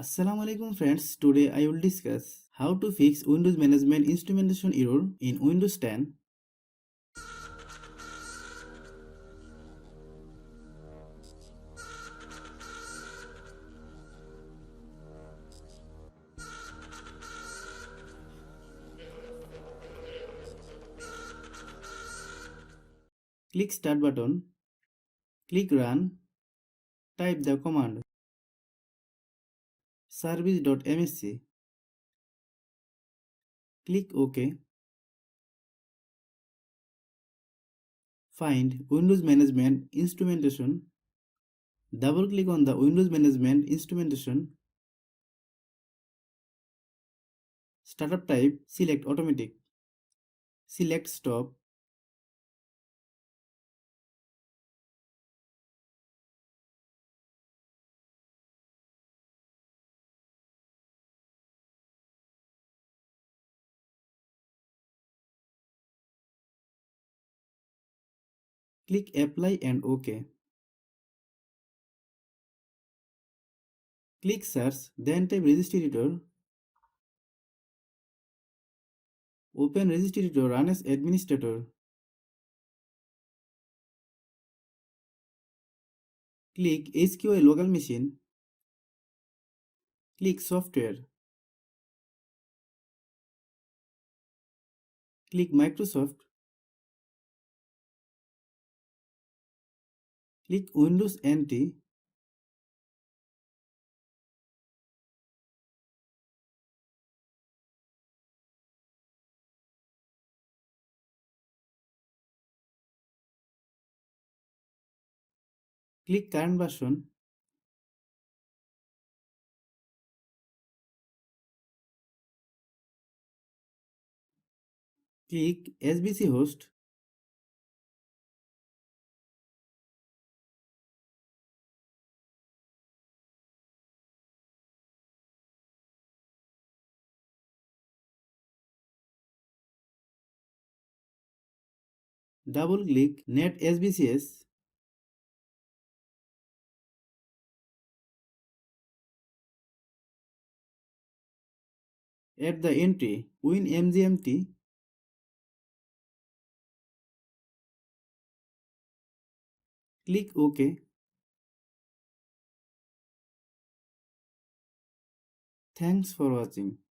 Assalamualaikum friends, today I will discuss how to fix Windows Management Instrumentation error in Windows 10. Click Start button, click Run, type the command service.msc, click OK, find Windows Management Instrumentation, double click on the Windows Management Instrumentation, startup type, select automatic, select stop, click apply and OK. Click search, then type registry editor, open registry editor, run as administrator. Click SQL local machine, click software, click Microsoft, click Windows NT, click current version, click SBC host, double click net SBCS, add the entry WinMGMT, click OK. Thanks for watching.